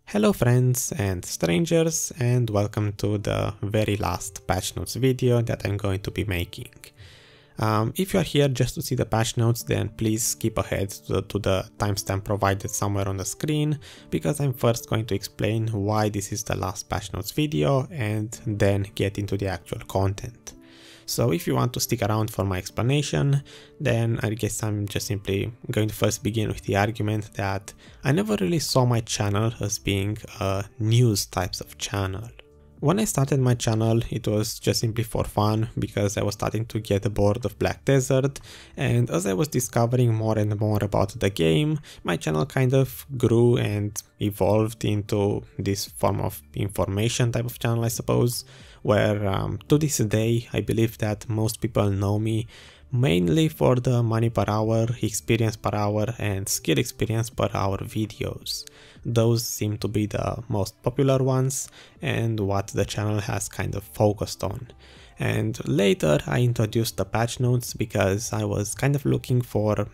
Hello friends and strangers, and welcome to the very last patch notes video that I'm going to be making. If you are here just to see the patch notes, then please skip ahead to the timestamp provided somewhere on the screen, because I'm first going to explain why this is the last patch notes video and then get into the actual content. So if you want to stick around for my explanation, then I guess I'm just simply going to first begin with the argument that I never really saw my channel as being a news types of channel. When I started my channel, it was just simply for fun, because I was starting to get bored of Black Desert, and as I was discovering more and more about the game, my channel kind of grew and evolved into this form of information type of channel, I suppose, where to this day I believe that most people know me mainly for the money per hour, experience per hour and skill experience per hour videos. Those seem to be the most popular ones and what the channel has kind of focused on. And later I introduced the patch notes because I was kind of looking for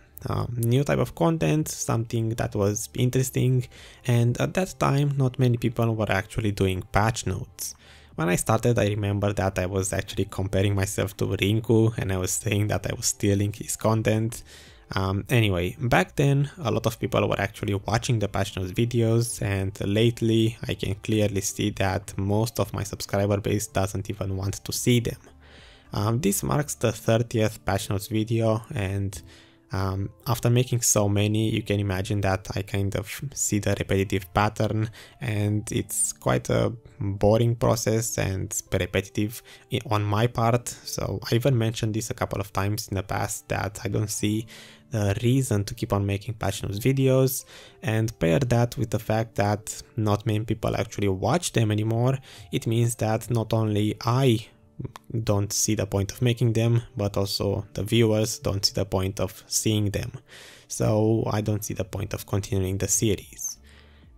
new type of content, something that was interesting, and at that time not many people were actually doing patch notes. When I started, I remember that I was actually comparing myself to Rinku and I was saying that I was stealing his content. Anyway, back then a lot of people were actually watching the patch notes videos, and lately I can clearly see that most of my subscriber base doesn't even want to see them. This marks the 30th patch notes video, and after making so many, you can imagine that I kind of see the repetitive pattern, and it's quite a boring process and repetitive on my part. So I even mentioned this a couple of times in the past that I don't see the reason to keep on making patch notes videos, and pair that with the fact that not many people actually watch them anymore, it means that not only I don't see the point of making them, but also the viewers don't see the point of seeing them. So I don't see the point of continuing the series.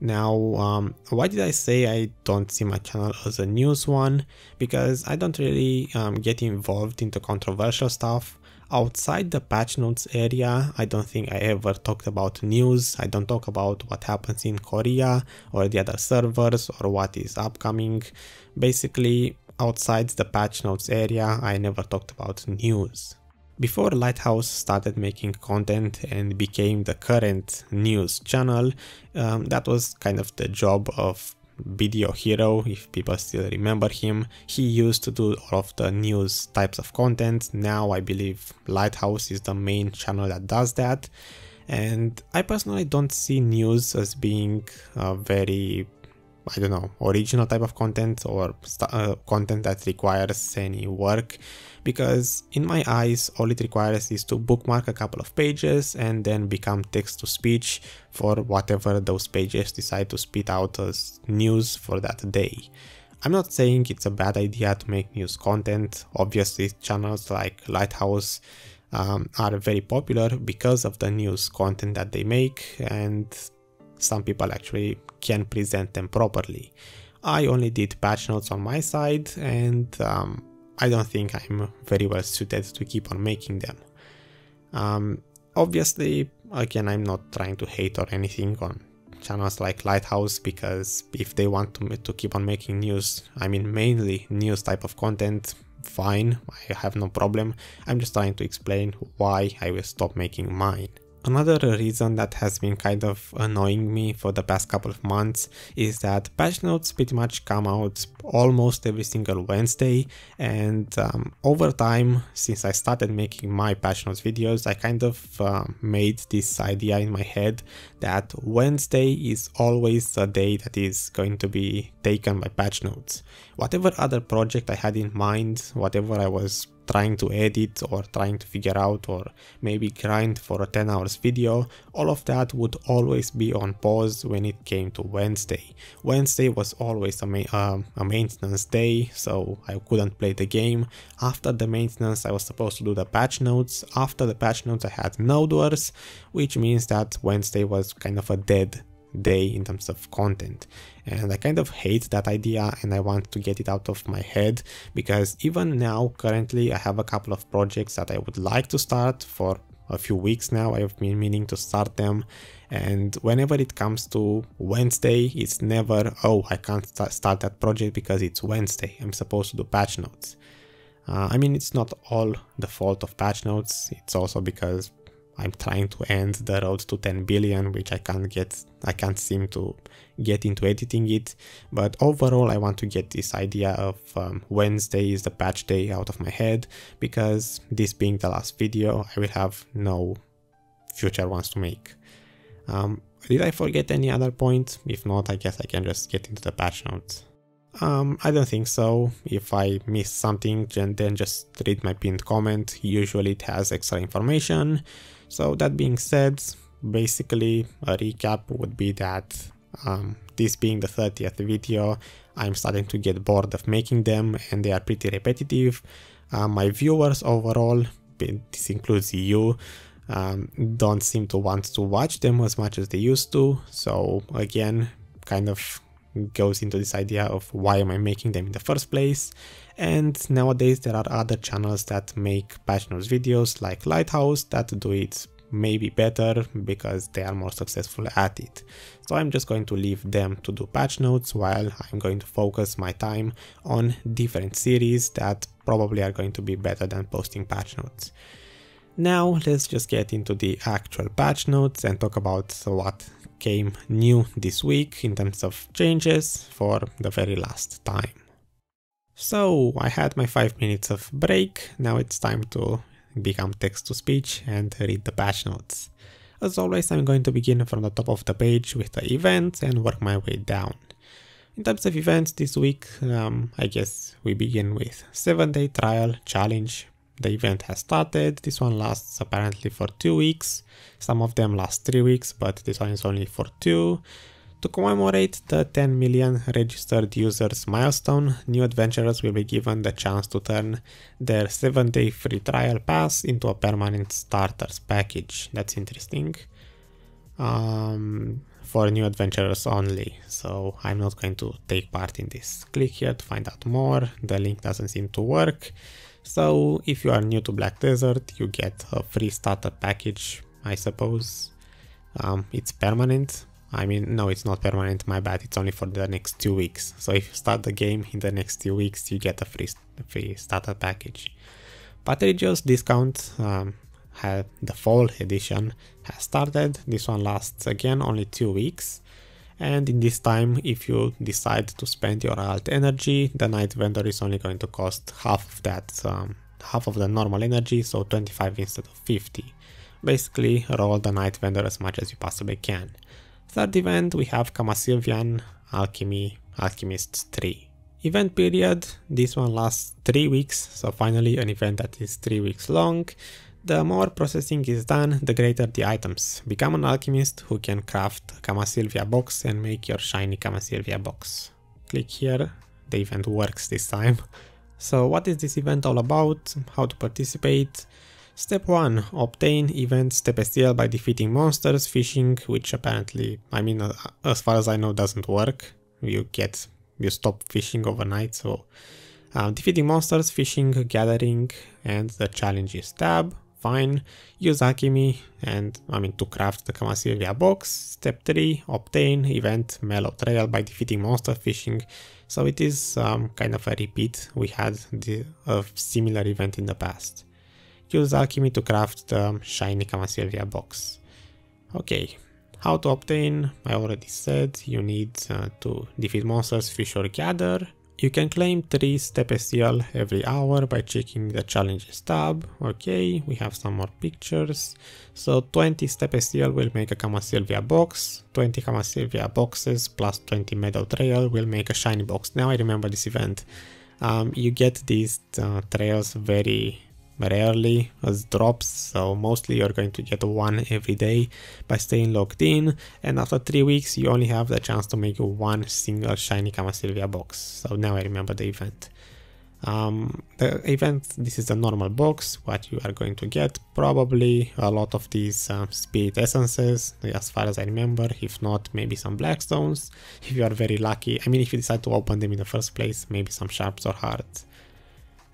Now, why did I say I don't see my channel as a news one? Because I don't really get involved into controversial stuff. Outside the patch notes area, I don't think I ever talked about news. I don't talk about what happens in Korea or the other servers or what is upcoming. Basically, outside the patch notes area, I never talked about news. Before Lighthouse started making content and became the current news channel, that was kind of the job of BDO Hero, if people still remember him. He used to do all of the news types of content. Now I believe Lighthouse is the main channel that does that. And I personally don't see news as being a very, I don't know, original type of content or content that requires any work, because in my eyes all it requires is to bookmark a couple of pages and then become text to speech for whatever those pages decide to spit out as news for that day. I'm not saying it's a bad idea to make news content. Obviously channels like Lighthouse are very popular because of the news content that they make, and some people actually can present them properly. I only did patch notes on my side, and I don't think I'm very well suited to keep on making them. Obviously, again, I'm not trying to hate or anything on channels like Lighthouse, because if they want to keep on making news, I mean mainly news type of content, fine, I have no problem. I'm just trying to explain why I will stop making mine. Another reason that has been kind of annoying me for the past couple of months is that patch notes pretty much come out almost every single Wednesday, and over time, since I started making my patch notes videos, I kind of made this idea in my head that Wednesday is always a day that is going to be taken by patch notes. Whatever other project I had in mind, whatever I was trying to edit or trying to figure out, or maybe grind for a 10 hours video, all of that would always be on pause when it came to Wednesday. Wednesday was always a maintenance day, so I couldn't play the game. After the maintenance I was supposed to do the patch notes. After the patch notes I had node wars, which means that Wednesday was kind of a dead day in terms of content, and I kind of hate that idea and I want to get it out of my head, because even now currently I have a couple of projects that I would like to start for a few weeks now. I've been meaning to start them, and whenever it comes to Wednesday, it's never, oh, I can't start that project because it's Wednesday, I'm supposed to do patch notes. I mean, it's not all the fault of patch notes, it's also because I'm trying to end the road to 10 billion, which I can't seem to get into editing it. But overall, I want to get this idea of Wednesday is the patch day out of my head, because this being the last video, I will have no future ones to make. Did I forget any other point? If not, I guess I can just get into the patch notes. I don't think so. If I missed something, then just read my pinned comment. Usually it has extra information. So that being said, basically a recap would be that this being the 30th video, I'm starting to get bored of making them, and they are pretty repetitive. My viewers overall, this includes you, don't seem to want to watch them as much as they used to. So again, kind of goes into this idea of why am I making them in the first place. And nowadays there are other channels that make patch notes videos like Lighthouse that do it maybe better because they are more successful at it. So I'm just going to leave them to do patch notes while I'm going to focus my time on different series that probably are going to be better than posting patch notes. Now let's just get into the actual patch notes and talk about what came new this week in terms of changes for the very last time. So I had my 5 minutes of break, now it's time to become text-to-speech and read the patch notes. As always, I'm going to begin from the top of the page with the events and work my way down. In terms of events this week, I guess we begin with 7-day trial challenge. The event has started. This one lasts apparently for 2 weeks. Some of them last 3 weeks, but this one is only for 2. To commemorate the 10 million registered users milestone, new adventurers will be given the chance to turn their 7-day free trial pass into a permanent starters package. That's interesting. For new adventurers only, so I'm not going to take part in this. Click here to find out more. The link doesn't seem to work. So if you are new to Black Desert, you get a free starter package, I suppose. It's permanent. I mean, no, it's not permanent, my bad, it's only for the next 2 weeks. So if you start the game in the next 2 weeks, you get a free starter package. Patrigio's discount, the fall edition has started. This one lasts again only 2 weeks. And in this time, if you decide to spend your alt energy, the night vendor is only going to cost half of that, half of the normal energy, so 25 instead of 50. Basically, roll the night vendor as much as you possibly can. Third event, we have Camasylvian Alchemists 3. Event period, this one lasts 3 weeks, so finally an event that is 3 weeks long. The more processing is done, the greater the items. Become an alchemist who can craft a Camasylvia box and make your shiny Camasylvia box. Click here, the event works this time. So what is this event all about? How to participate? Step 1. Obtain event Duodecil by defeating monsters, fishing, which apparently, I mean, as far as I know, doesn't work. You stop fishing overnight, so defeating monsters, fishing, gathering, and the challenges tab. Fine. Use alchemy and to craft the Camasylvia box. Step 3. Obtain event Mellow Trail by defeating monster, fishing. So it is kind of a repeat. We had a similar event in the past. Use alchemy to craft the shiny Camasylvia box. Okay, how to obtain? I already said you need to defeat monsters, fish or gather. You can claim 3 Duodecil every hour by checking the challenges tab. Okay, we have some more pictures. So 20 Duodecil will make a Camasylvia box, 20 Camasylvia boxes plus 20 Meadow Trail will make a shiny box. Now I remember this event. You get these trails very rarely as drops, so mostly you're going to get 1 every day by staying logged in, and after 3 weeks you only have the chance to make 1 single shiny Camasylvia box. So now I remember the event. This is the normal box. What you are going to get, probably a lot of these spirit essences, as far as I remember. If not, maybe some blackstones, if you are very lucky. I mean, if you decide to open them in the first place, maybe some sharps or hearts.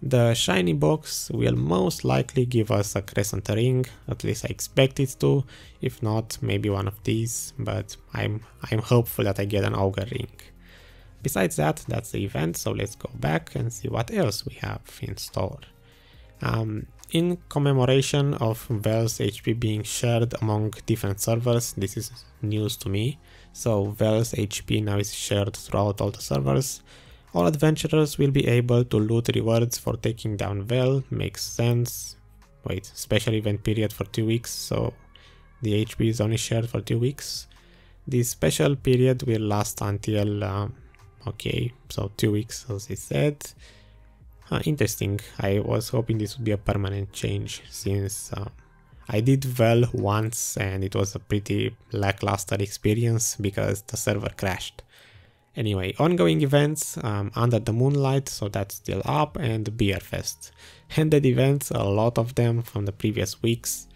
The shiny box will most likely give us a crescent ring, at least I expect it to. If not, maybe one of these, but I'm hopeful that I get an augur ring. Besides that, that's the event, so let's go back and see what else we have in store. In commemoration of Vell's HP being shared among different servers, this is news to me, so Vell's HP now is shared throughout all the servers. All adventurers will be able to loot rewards for taking down Vell, makes sense. Wait, special event period for 2 weeks, so the HP is only shared for 2 weeks. This special period will last until, okay, so 2 weeks as I said. Interesting, I was hoping this would be a permanent change since I did Vell once and it was a pretty lackluster experience because the server crashed. Anyway, ongoing events, Under the Moonlight, so that's still up, and Beer Fest. Handed events, a lot of them from the previous weeks.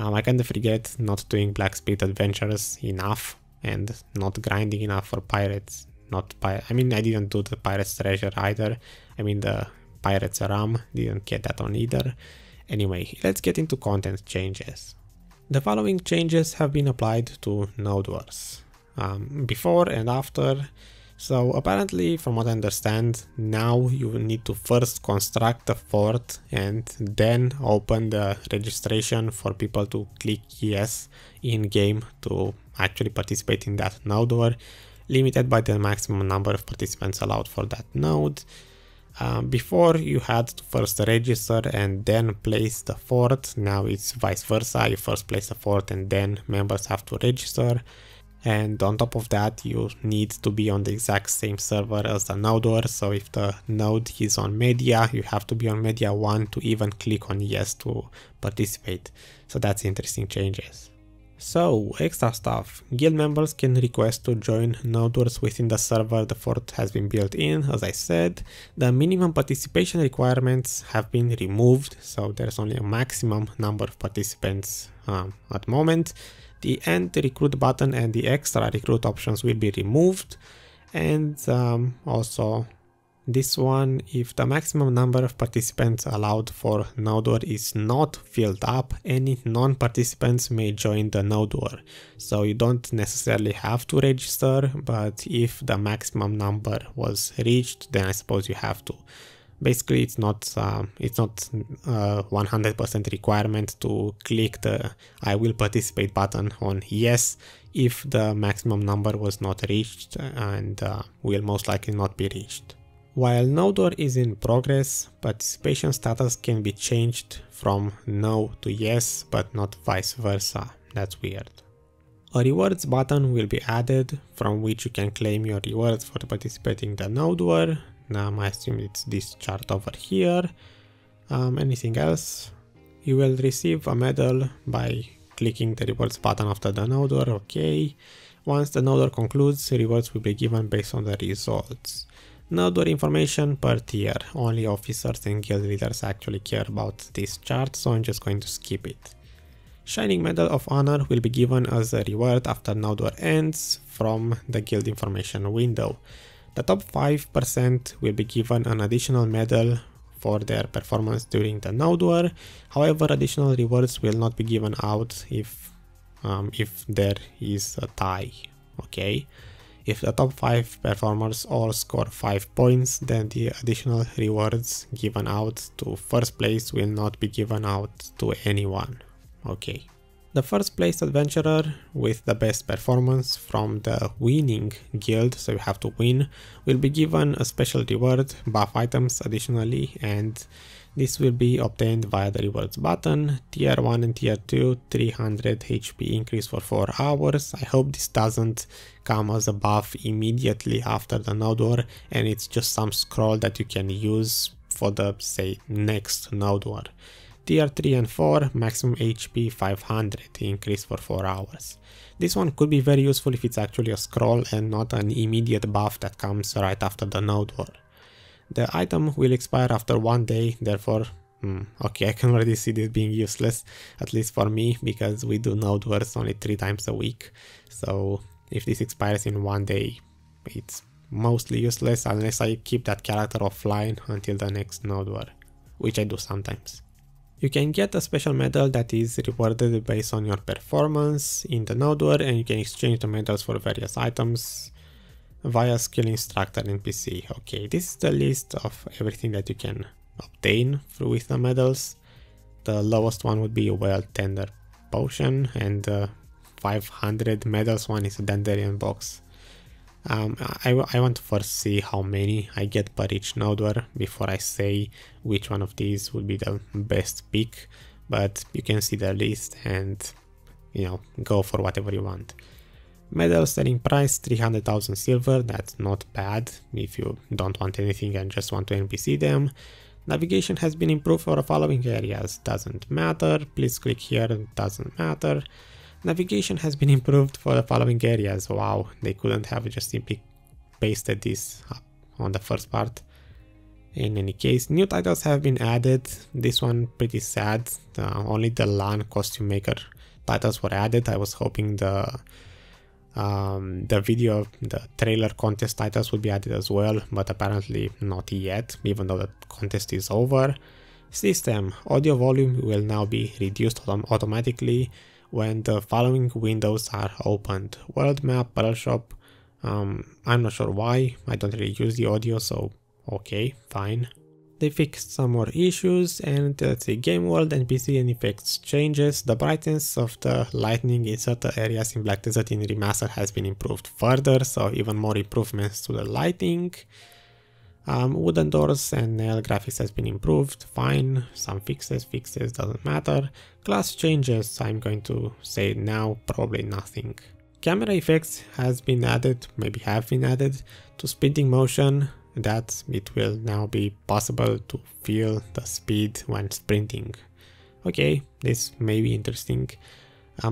I kind of regret not doing Black Spirit Adventures enough and not grinding enough for pirates. I mean, I didn't do the Pirates Treasure either. I mean, the Pirates Ram, didn't get that on either. Anyway, let's get into content changes. The following changes have been applied to Node Wars. Before and after. So apparently, from what I understand, now you need to first construct a fort and then open the registration for people to click yes in game to actually participate in that node war, limited by the maximum number of participants allowed for that node. Before you had to first register and then place the fort. Now it's vice versa, you first place the fort and then members have to register. And on top of that, you need to be on the exact same server as the node war. So if the node is on media, you have to be on media 1 to even click on yes to participate. So that's interesting changes. So, extra stuff. Guild members can request to join node wars within the server the fort has been built in, as I said. The minimum participation requirements have been removed, so there's only a maximum number of participants at the moment. The end recruit button and the extra recruit options will be removed, and also this one, if the maximum number of participants allowed for node war is not filled up, any non-participants may join the node war. So you don't necessarily have to register, but if the maximum number was reached, then I suppose you have to. Basically, it's not 100% requirement to click the I will participate button on yes if the maximum number was not reached and will most likely not be reached. While node war is in progress, participation status can be changed from no to yes, but not vice versa. That's weird. A rewards button will be added from which you can claim your rewards for participating in the node war. Now I assume it's this chart over here. Anything else? You will receive a medal by clicking the rewards button after the node war, okay. Once the node war concludes, rewards will be given based on the results. Node war information per tier. Only officers and guild leaders actually care about this chart, so I'm just going to skip it. Shining Medal of Honor will be given as a reward after node war ends from the guild information window. The top 5% will be given an additional medal for their performance during the node war. However, additional rewards will not be given out if there is a tie. Okay. If the top 5 performers all score 5 points, then the additional rewards given out to first place will not be given out to anyone. Okay. The first place adventurer with the best performance from the winning guild, so you have to win, will be given a special reward, buff items additionally, and this will be obtained via the rewards button. Tier 1 and tier 2, 300 HP increase for 4 hours. I hope this doesn't come as a buff immediately after the node war and it's just some scroll that you can use for the, say, next node war. Tier 3 and 4, maximum HP 500, increase for 4 hours. This one could be very useful if it's actually a scroll and not an immediate buff that comes right after the node war. The item will expire after 1 day, therefore, okay, I can already see this being useless, at least for me, because we do node wars only 3 times a week. So if this expires in 1 day, it's mostly useless unless I keep that character offline until the next node war, which I do sometimes. You can get a special medal that is rewarded based on your performance in the node war, and you can exchange the medals for various items via skill instructor NPC. Okay, this is the list of everything that you can obtain with the medals. The lowest one would be a Well Tender Potion, and 500 medals one is a Dandelion box. I want to first see how many I get per each node war before I say which one of these would be the best pick, but you can see the list and, you know, go for whatever you want. Medal selling price 300,000 silver, that's not bad if you don't want anything and just want to NPC them. Navigation has been improved for the following areas, doesn't matter, please click here, doesn't matter. Navigation has been improved for the following areas. Wow, they couldn't have just simply pasted this up on the first part. In any case, new titles have been added. This one pretty sad. Only the LAN costume maker titles were added. I was hoping the trailer contest titles would be added as well, but apparently not yet, even though the contest is over. System audio volume will now be reduced automatically when the following windows are opened: world map, pearl shop. I'm not sure why, I don't really use the audio, so okay, fine. They fixed some more issues, and let's see, game world, NPC and effects changes. The brightness of the lightning in certain areas in Black Desert in Remaster has been improved further, so even more improvements to the lighting. Wooden doors and nail graphics has been improved, fine. Some fixes, doesn't matter. Class changes, I'm going to say now, probably nothing. Camera effects has been added, maybe have been added, to speeding motion, that it will now be possible to feel the speed when sprinting. Okay, this may be interesting.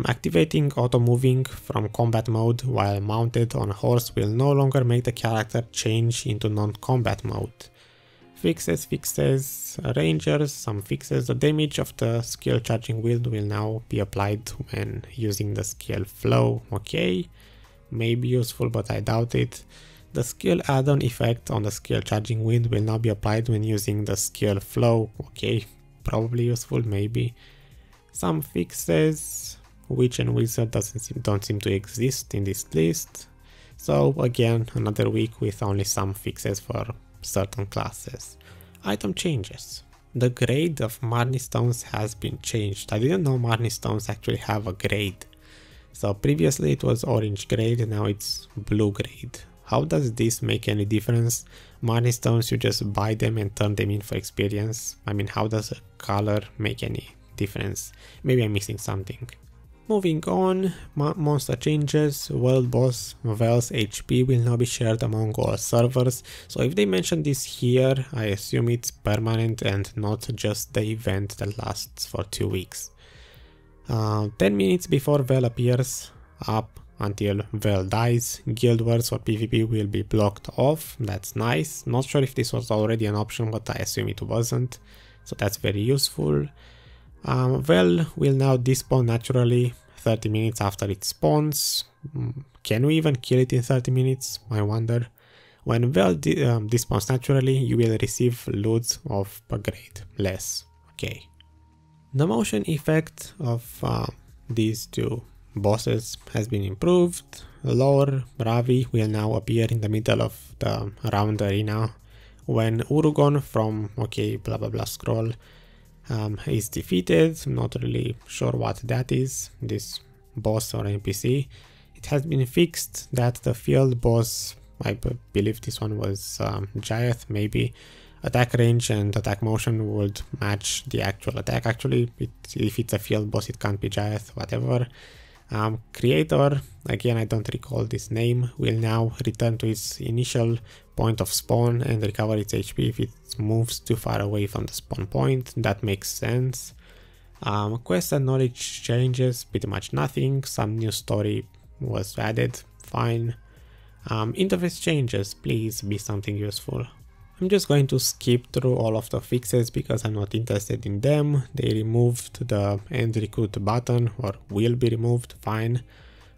Activating auto moving from combat mode while mounted on a horse will no longer make the character change into non-combat mode. Fixes, rangers, some fixes. The damage of the skill charging wind will now be applied when using the skill flow. Okay, may be useful, but I doubt it. The skill add-on effect on the skill charging wind will now be applied when using the skill flow. Okay, probably useful, maybe. Some fixes. Witch and Wizard don't seem to exist in this list. So again, another week with only some fixes for certain classes. Item changes. The grade of Marnie Stones has been changed. I didn't know Marnie Stones actually have a grade. So previously it was orange grade and now it's blue grade. How does this make any difference? Marnie Stones, you just buy them and turn them in for experience. I mean, how does a color make any difference? Maybe I'm missing something. Moving on, monster changes. World boss Vell's HP will now be shared among all servers. So if they mention this here, I assume it's permanent and not just the event that lasts for 2 weeks. 10 minutes before Vell appears, up until Vell dies, guild wars or PvP will be blocked off. That's nice. Not sure if this was already an option, but I assume it wasn't. So that's very useful. Vell will now despawn naturally 30 minutes after it spawns. Can we even kill it in 30 minutes? I wonder. When Vell despawns naturally, you will receive loot of a grade less. Okay. The motion effect of these two bosses has been improved. Lore Ravi will now appear in the middle of the round arena when Urugon from blah blah blah scroll is defeated. I'm not really sure what that is, this boss or NPC. It has been fixed that the field boss, I believe this one was Giath, maybe, attack range and attack motion would match the actual attack. Actually, if it's a field boss, it can't be Giath, whatever. Creator, again I don't recall this name, will now return to its initial point of spawn and recover its HP if it moves too far away from the spawn point. That makes sense. Quest and knowledge changes, pretty much nothing. Some new story was added, fine. Interface changes, please be something useful. I'm just going to skip through all of the fixes because I'm not interested in them. They removed the end recruit button, or will be removed, fine.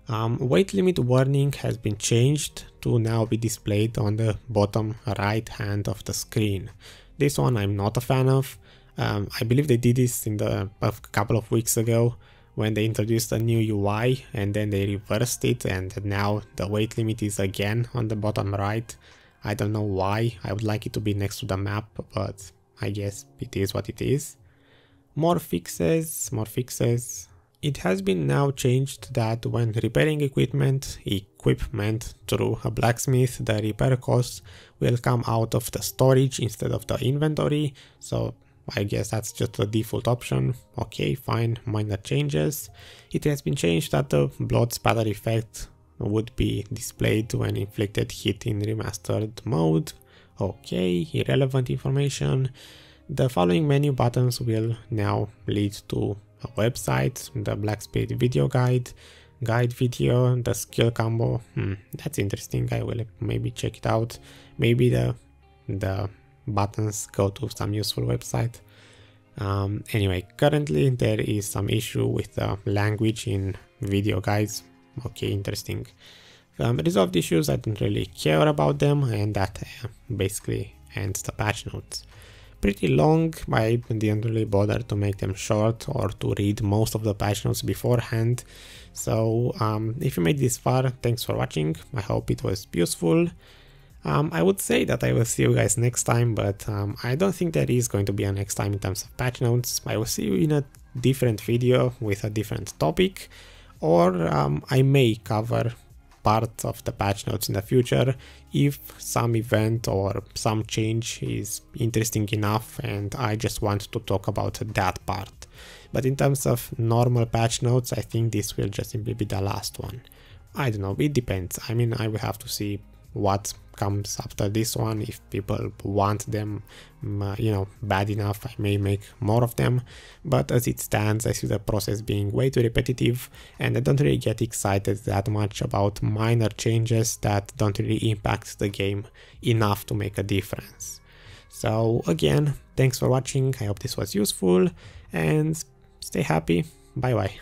Weight limit warning has been changed to now be displayed on the bottom right hand of the screen. This one I'm not a fan of. I believe they did this in a couple of weeks ago when they introduced a new UI, and then they reversed it, and now the weight limit is again on the bottom right. I don't know why. I would like it to be next to the map, but I guess it is what it is. More fixes, more fixes. It has been now changed that when repairing equipment through a blacksmith, the repair costs will come out of the storage instead of the inventory, so I guess that's just a default option. Okay, fine, minor changes. It has been changed that the blood spatter effect would be displayed when inflicted hit in remastered mode. Okay, irrelevant information. The following menu buttons will now lead to a website, the blacksmith video guide video, the skill combo. That's interesting. I will maybe check it out. Maybe the buttons go to some useful website. Anyway, currently there is some issue with the language in video guides. Okay, interesting. Resolved issues, I don't really care about them, and that basically ends the patch notes. Pretty long, I didn't really bother to make them short or to read most of the patch notes beforehand. So if you made this far, thanks for watching. I hope it was useful. I would say that I will see you guys next time, but I don't think there is going to be a next time in terms of patch notes. I will see you in a different video with a different topic, or I may cover part of the patch notes in the future if some event or some change is interesting enough and I just want to talk about that part. But in terms of normal patch notes, I think this will just simply be the last one. I don't know, it depends. I mean, I will have to see what comes after this one. If people want them, you know, bad enough, I may make more of them, but as it stands, I see the process being way too repetitive, and I don't really get excited that much about minor changes that don't really impact the game enough to make a difference. So again, thanks for watching, I hope this was useful, and stay happy, bye bye.